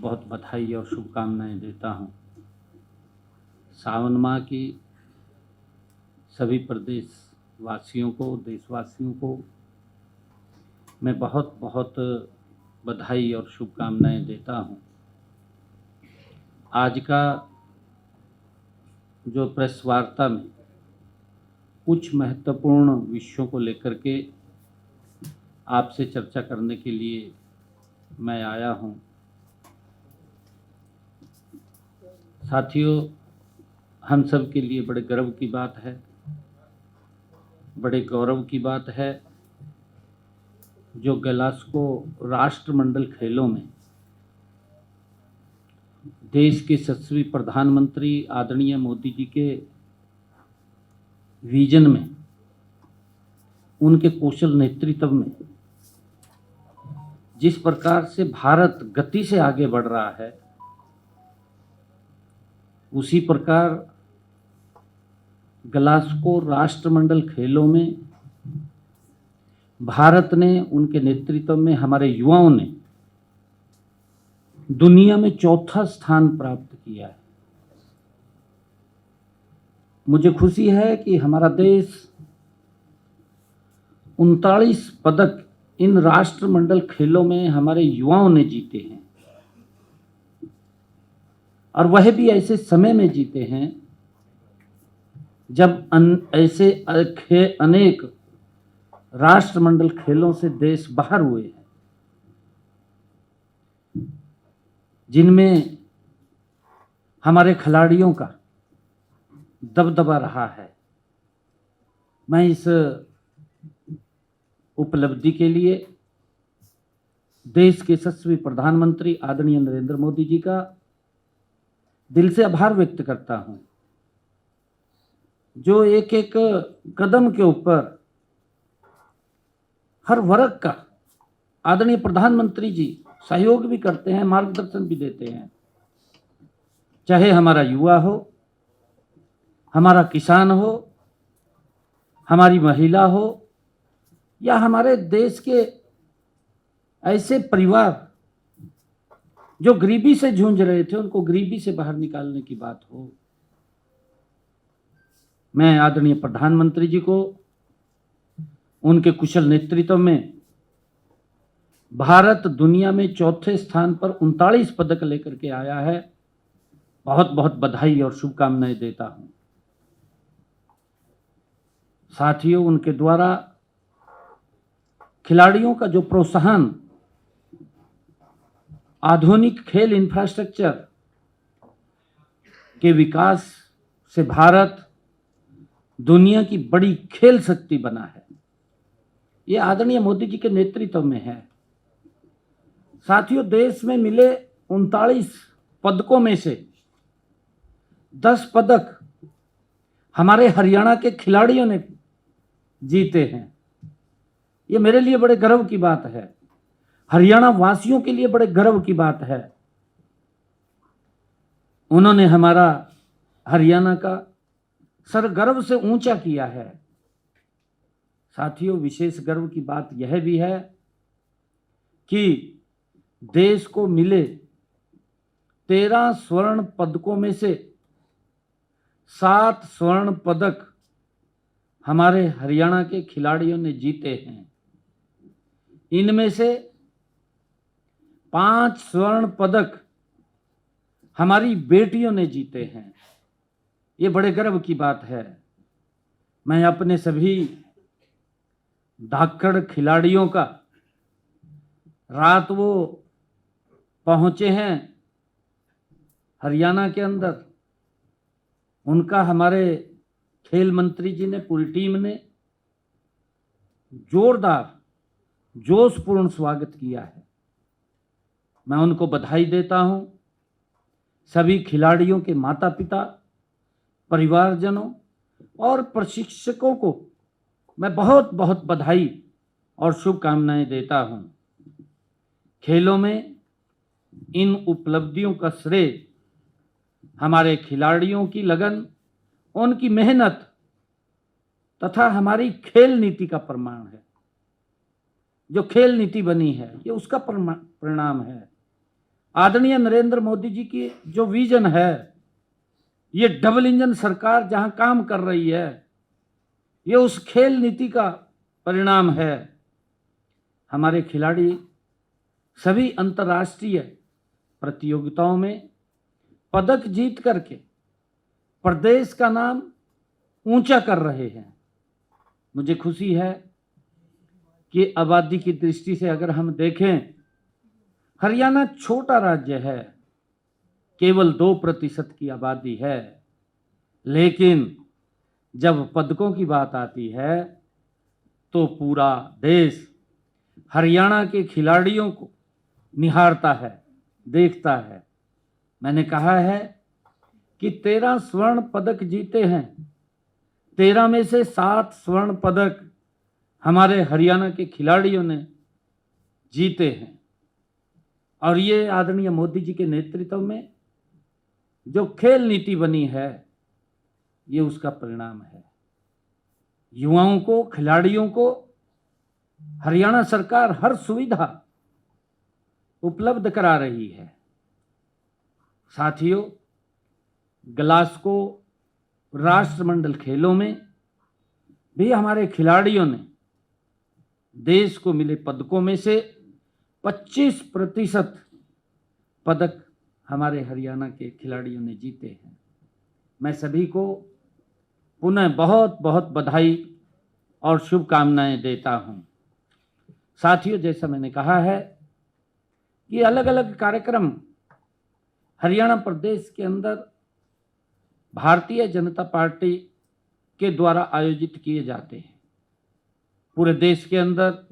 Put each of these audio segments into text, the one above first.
बहुत बधाई और शुभकामनाएं देता हूँ। सावन माह की सभी प्रदेश वासियों को, देशवासियों को मैं बहुत बहुत बधाई और शुभकामनाएं देता हूँ। आज का जो प्रेस वार्ता में कुछ महत्वपूर्ण विषयों को लेकर के आपसे चर्चा करने के लिए मैं आया हूँ। साथियों, हम सब के लिए बड़े गर्व की बात है, बड़े गौरव की बात है जो ग्लासगो राष्ट्रमंडल खेलों में देश के यशस्वी प्रधानमंत्री आदरणीय मोदी जी के विजन में, उनके कुशल नेतृत्व में जिस प्रकार से भारत गति से आगे बढ़ रहा है, उसी प्रकार ग्लासगो राष्ट्रमंडल खेलों में भारत ने, उनके नेतृत्व में हमारे युवाओं ने दुनिया में चौथा स्थान प्राप्त किया है। मुझे खुशी है कि हमारा देश 39 पदक इन राष्ट्रमंडल खेलों में हमारे युवाओं ने जीते हैं, और वह भी ऐसे समय में जीते हैं जब ऐसे अनेक राष्ट्रमंडल खेलों से देश बाहर हुए हैं, जिनमें हमारे खिलाड़ियों का दबदबा रहा है। मैं इस उपलब्धि के लिए देश के यशस्वी प्रधानमंत्री आदरणीय नरेंद्र मोदी जी का दिल से आभार व्यक्त करता हूं, जो एक एक कदम के ऊपर हर वर्ग का आदरणीय प्रधानमंत्री जी सहयोग भी करते हैं, मार्गदर्शन भी देते हैं। चाहे हमारा युवा हो, हमारा किसान हो, हमारी महिला हो, या हमारे देश के ऐसे परिवार जो गरीबी से जूझ रहे थे, उनको गरीबी से बाहर निकालने की बात हो। मैं आदरणीय प्रधानमंत्री जी को उनके कुशल नेतृत्व में भारत दुनिया में चौथे स्थान पर 39 पदक लेकर के आया है, बहुत बहुत बधाई और शुभकामनाएं देता हूं। साथियों, उनके द्वारा खिलाड़ियों का जो प्रोत्साहन, आधुनिक खेल इंफ्रास्ट्रक्चर के विकास से भारत दुनिया की बड़ी खेल शक्ति बना है, ये आदरणीय मोदी जी के नेतृत्व में है। साथियों, देश में मिले 39 पदकों में से 10 पदक हमारे हरियाणा के खिलाड़ियों ने जीते हैं। ये मेरे लिए बड़े गर्व की बात है, हरियाणा वासियों के लिए बड़े गर्व की बात है। उन्होंने हमारा हरियाणा का सर गर्व से ऊंचा किया है। साथियों, विशेष गर्व की बात यह भी है कि देश को मिले 13 स्वर्ण पदकों में से 7 स्वर्ण पदक हमारे हरियाणा के खिलाड़ियों ने जीते हैं। इनमें से 5 स्वर्ण पदक हमारी बेटियों ने जीते हैं। ये बड़े गर्व की बात है। मैं अपने सभी धाकड़ खिलाड़ियों का, रात वो पहुंचे हैं हरियाणा के अंदर, उनका हमारे खेल मंत्री जी ने, पूरी टीम ने जोरदार जोशपूर्ण स्वागत किया है। मैं उनको बधाई देता हूं। सभी खिलाड़ियों के माता पिता, परिवारजनों और प्रशिक्षकों को मैं बहुत बहुत बधाई और शुभकामनाएं देता हूं। खेलों में इन उपलब्धियों का श्रेय हमारे खिलाड़ियों की लगन, उनकी मेहनत तथा हमारी खेल नीति का प्रमाण है। जो खेल नीति बनी है, ये उसका परिणाम है। आदरणीय नरेंद्र मोदी जी की जो विजन है, ये डबल इंजन सरकार जहां काम कर रही है, ये उस खेल नीति का परिणाम है। हमारे खिलाड़ी सभी अंतर्राष्ट्रीय प्रतियोगिताओं में पदक जीत करके प्रदेश का नाम ऊंचा कर रहे हैं। मुझे खुशी है कि आबादी की दृष्टि से अगर हम देखें, हरियाणा छोटा राज्य है, केवल 2% की आबादी है, लेकिन जब पदकों की बात आती है तो पूरा देश हरियाणा के खिलाड़ियों को निहारता है, देखता है। मैंने कहा है कि 13 स्वर्ण पदक जीते हैं, 13 में से 7 स्वर्ण पदक हमारे हरियाणा के खिलाड़ियों ने जीते हैं। और ये आदरणीय मोदी जी के नेतृत्व में जो खेल नीति बनी है, ये उसका परिणाम है। युवाओं को, खिलाड़ियों को हरियाणा सरकार हर सुविधा उपलब्ध करा रही है। साथियों, ग्लासगो राष्ट्रमंडल खेलों में भी हमारे खिलाड़ियों ने देश को मिले पदकों में से 25% पदक हमारे हरियाणा के खिलाड़ियों ने जीते हैं। मैं सभी को पुनः बहुत बहुत बधाई और शुभकामनाएं देता हूं। साथियों, जैसा मैंने कहा है कि अलग अलग कार्यक्रम हरियाणा प्रदेश के अंदर भारतीय जनता पार्टी के द्वारा आयोजित किए जाते हैं। पूरे देश के अंदर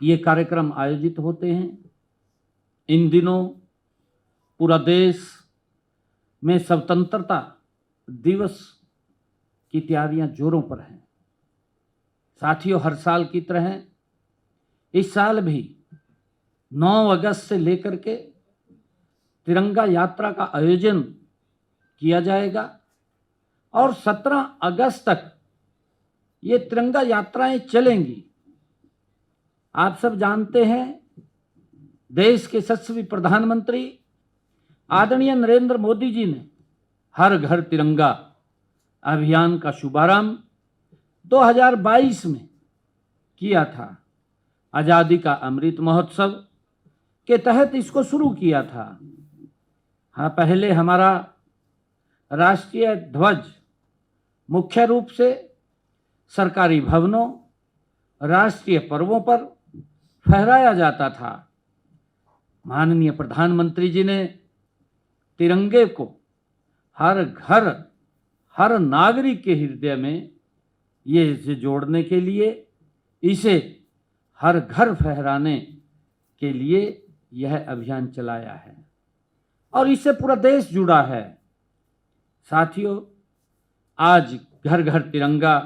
ये कार्यक्रम आयोजित होते हैं। इन दिनों पूरा देश में स्वतंत्रता दिवस की तैयारियां जोरों पर हैं। साथियों, हर साल की तरह इस साल भी 9 अगस्त से लेकर के तिरंगा यात्रा का आयोजन किया जाएगा और 17 अगस्त तक ये तिरंगा यात्राएं चलेंगी। आप सब जानते हैं, देश के यशस्वी प्रधानमंत्री आदरणीय नरेंद्र मोदी जी ने हर घर तिरंगा अभियान का शुभारंभ 2022 में किया था। आज़ादी का अमृत महोत्सव के तहत इसको शुरू किया था। हाँ, पहले हमारा राष्ट्रीय ध्वज मुख्य रूप से सरकारी भवनों, राष्ट्रीय पर्वों पर फहराया जाता था। माननीय प्रधानमंत्री जी ने तिरंगे को हर घर, हर नागरिक के हृदय में ये इसे जोड़ने के लिए, इसे हर घर फहराने के लिए यह अभियान चलाया है और इससे पूरा देश जुड़ा है। साथियों, आज घर घर तिरंगा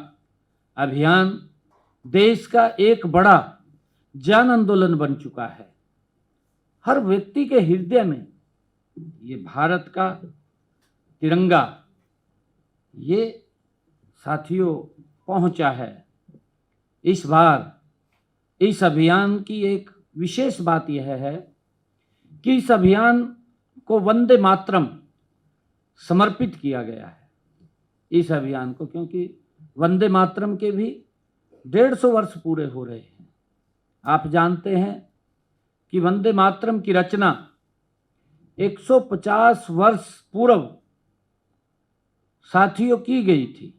अभियान देश का एक बड़ा जन आंदोलन बन चुका है। हर व्यक्ति के हृदय में ये भारत का तिरंगा, ये साथियों पहुंचा है। इस बार इस अभियान की एक विशेष बात यह है कि इस अभियान को वंदे मातरम समर्पित किया गया है। इस अभियान को, क्योंकि वंदे मातरम के भी 150 वर्ष पूरे हो रहे हैं। आप जानते हैं कि वंदे मातरम की रचना 150 वर्ष पूर्व साथियों की गई थी।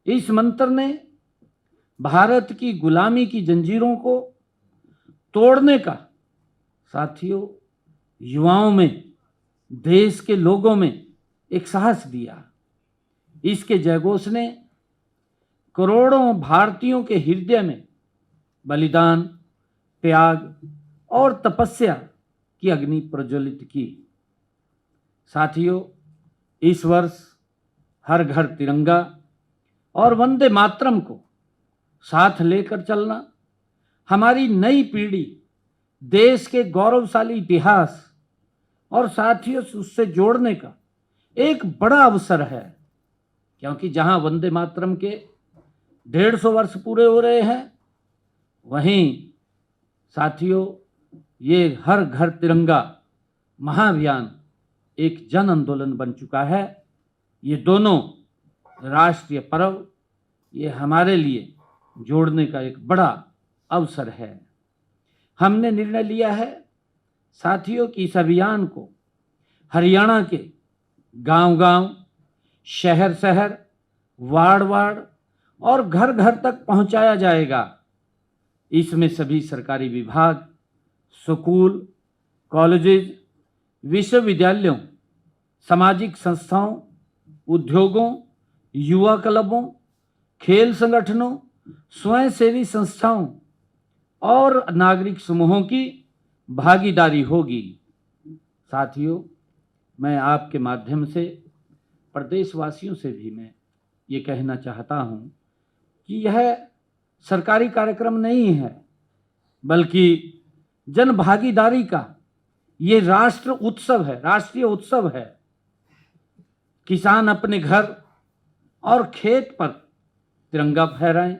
इस मंत्र ने भारत की गुलामी की जंजीरों को तोड़ने का साथियों युवाओं में, देश के लोगों में एक साहस दिया। इसके जयघोष ने करोड़ों भारतीयों के हृदय में बलिदान, त्याग और तपस्या की अग्नि प्रज्वलित की। साथियों, इस वर्ष हर घर तिरंगा और वंदे मातरम को साथ लेकर चलना हमारी नई पीढ़ी देश के गौरवशाली इतिहास और साथियों उससे जोड़ने का एक बड़ा अवसर है। क्योंकि जहां वंदे मातरम के 150 वर्ष पूरे हो रहे हैं, वहीं साथियों ये हर घर तिरंगा महाअभियान एक जन आंदोलन बन चुका है। ये दोनों राष्ट्रीय पर्व ये हमारे लिए जोड़ने का एक बड़ा अवसर है। हमने निर्णय लिया है साथियों कि इस अभियान को हरियाणा के गांव-गांव, शहर-शहर, वार्ड-वार्ड और घर-घर तक पहुंचाया जाएगा। इसमें सभी सरकारी विभाग, स्कूल, कॉलेजेस, विश्वविद्यालयों, सामाजिक संस्थाओं, उद्योगों, युवा क्लबों, खेल संगठनों, स्वयंसेवी संस्थाओं और नागरिक समूहों की भागीदारी होगी। साथियों, मैं आपके माध्यम से प्रदेशवासियों से भी मैं ये कहना चाहता हूँ कि यह सरकारी कार्यक्रम नहीं है, बल्कि जन भागीदारी का ये राष्ट्र उत्सव है, राष्ट्रीय उत्सव है। किसान अपने घर और खेत पर तिरंगा फहराएं,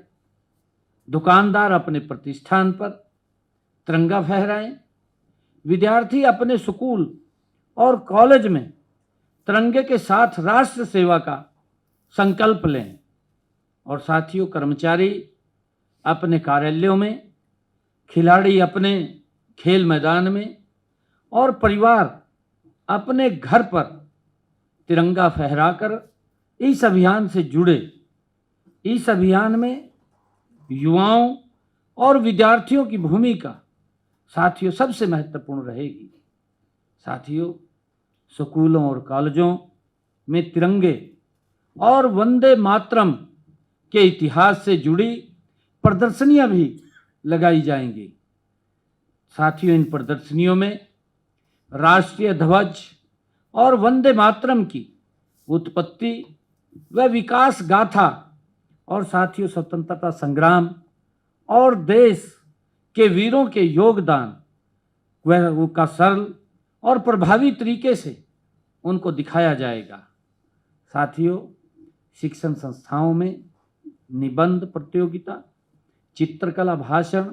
दुकानदार अपने प्रतिष्ठान पर तिरंगा फहराएं, विद्यार्थी अपने स्कूल और कॉलेज में तिरंगे के साथ राष्ट्र सेवा का संकल्प लें। और साथियों, कर्मचारी अपने कार्यालयों में, खिलाड़ी अपने खेल मैदान में और परिवार अपने घर पर तिरंगा फहराकर इस अभियान से जुड़े। इस अभियान में युवाओं और विद्यार्थियों की भूमिका साथियों सबसे महत्वपूर्ण रहेगी। साथियों, स्कूलों और कॉलेजों में तिरंगे और वंदे मातरम के इतिहास से जुड़ी प्रदर्शनियां भी लगाई जाएंगी। साथियों, इन प्रदर्शनियों में राष्ट्रीय ध्वज और वंदे मातरम की उत्पत्ति व विकास गाथा और साथियों स्वतंत्रता संग्राम और देश के वीरों के योगदान वह का सरल और प्रभावी तरीके से उनको दिखाया जाएगा। साथियों, शिक्षण संस्थाओं में निबंध प्रतियोगिता, चित्रकला भाषण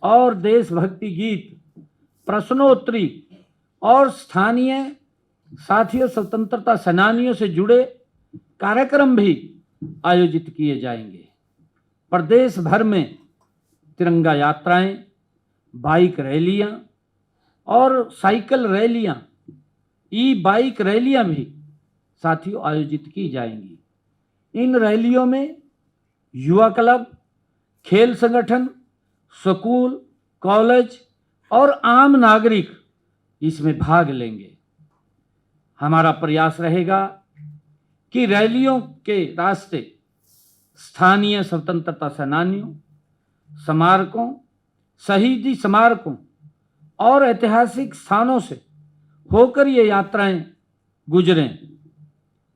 और देशभक्ति गीत, प्रश्नोत्तरी और स्थानीय साथियों स्वतंत्रता सेनानियों से जुड़े कार्यक्रम भी आयोजित किए जाएंगे। प्रदेश भर में तिरंगा यात्राएं, बाइक रैलियां और साइकिल रैलियां, ई बाइक रैलियां भी साथियों आयोजित की जाएंगी। इन रैलियों में युवा क्लब, खेल संगठन, स्कूल, कॉलेज और आम नागरिक इसमें भाग लेंगे। हमारा प्रयास रहेगा कि रैलियों के रास्ते स्थानीय स्वतंत्रता सेनानियों, स्मारकों, शहीदी स्मारकों और ऐतिहासिक स्थानों से होकर ये यात्राएं गुजरें।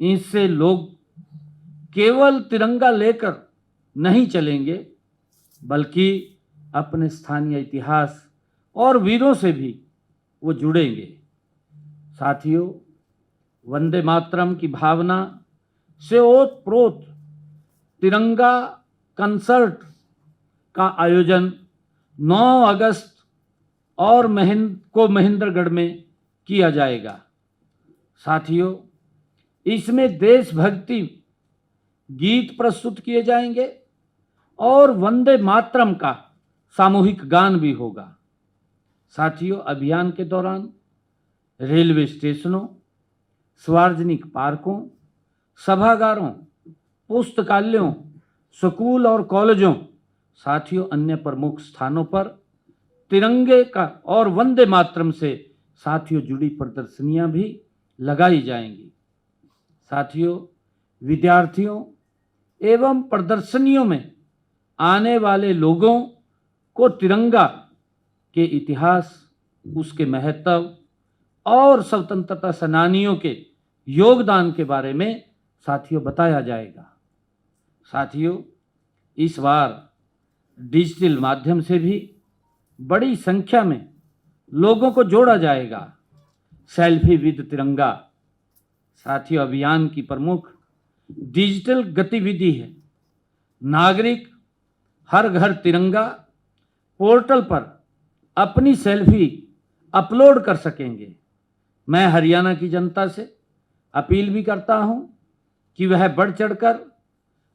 इससे लोग केवल तिरंगा लेकर नहीं चलेंगे, बल्कि अपने स्थानीय इतिहास और वीरों से भी वो जुड़ेंगे। साथियों, वंदे मातरम की भावना से ओतप्रोत तिरंगा कंसर्ट का आयोजन 9 अगस्त और महेंद्रगढ़ में किया जाएगा। साथियों, इसमें देशभक्ति गीत प्रस्तुत किए जाएंगे और वंदे मातरम का सामूहिक गान भी होगा। साथियों, अभियान के दौरान रेलवे स्टेशनों, सार्वजनिक पार्कों, सभागारों, पुस्तकालयों, स्कूल और कॉलेजों, साथियों अन्य प्रमुख स्थानों पर तिरंगे का और वंदे मातरम से साथियों जुड़ी प्रदर्शनियां भी लगाई जाएंगी। साथियों, विद्यार्थियों एवं प्रदर्शनियों में आने वाले लोगों को तिरंगा के इतिहास, उसके महत्व और स्वतंत्रता सेनानियों के योगदान के बारे में साथियों बताया जाएगा। साथियों, इस बार डिजिटल माध्यम से भी बड़ी संख्या में लोगों को जोड़ा जाएगा। सेल्फी विद तिरंगा साथियों अभियान की प्रमुख डिजिटल गतिविधि है। नागरिक हर घर तिरंगा पोर्टल पर अपनी सेल्फी अपलोड कर सकेंगे। मैं हरियाणा की जनता से अपील भी करता हूं कि वह बढ़ चढ़कर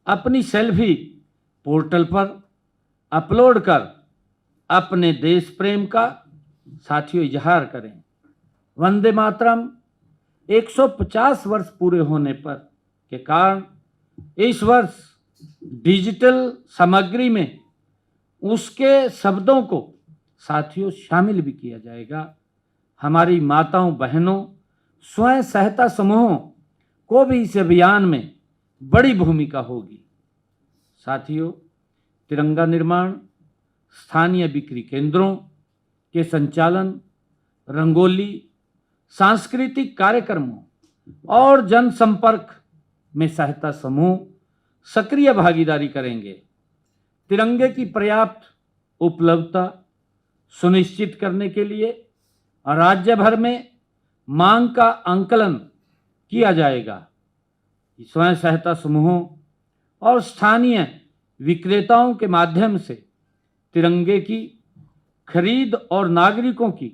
अपनी सेल्फी पोर्टल पर अपलोड कर अपने देश प्रेम का साथियों इजहार करें। वंदे मातरम 150 वर्ष पूरे होने पर के कारण इस वर्ष डिजिटल सामग्री में उसके शब्दों को साथियों शामिल भी किया जाएगा। हमारी माताओं बहनों स्वयं सहायता समूहों को भी इस अभियान में बड़ी भूमिका होगी। साथियों, तिरंगा निर्माण, स्थानीय बिक्री केंद्रों के संचालन, रंगोली, सांस्कृतिक कार्यक्रमों और जनसंपर्क में सहायता समूह सक्रिय भागीदारी करेंगे। तिरंगे की पर्याप्त उपलब्धता सुनिश्चित करने के लिए राज्य भर में मांग का आंकलन किया जाएगा। स्वयं सहायता समूहों और स्थानीय विक्रेताओं के माध्यम से तिरंगे की खरीद और नागरिकों की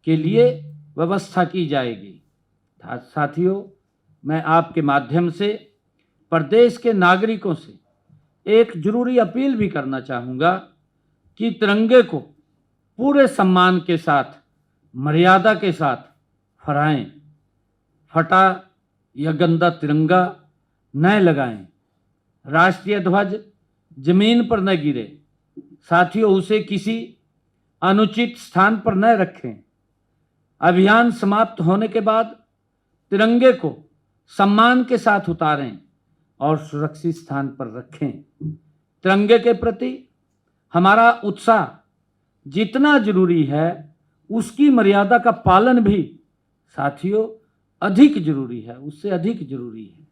के लिए व्यवस्था की जाएगी। साथियों, मैं आपके माध्यम से प्रदेश के नागरिकों से एक जरूरी अपील भी करना चाहूँगा कि तिरंगे को पूरे सम्मान के साथ, मर्यादा के साथ फहराएं। फटा या गंदा तिरंगा न लगाएं। राष्ट्रीय ध्वज जमीन पर न गिरे। साथियों, उसे किसी अनुचित स्थान पर न रखें। अभियान समाप्त होने के बाद तिरंगे को सम्मान के साथ उतारें और सुरक्षित स्थान पर रखें। तिरंगे के प्रति हमारा उत्साह जितना जरूरी है, उसकी मर्यादा का पालन भी साथियों अधिक जरूरी है, उससे अधिक जरूरी है।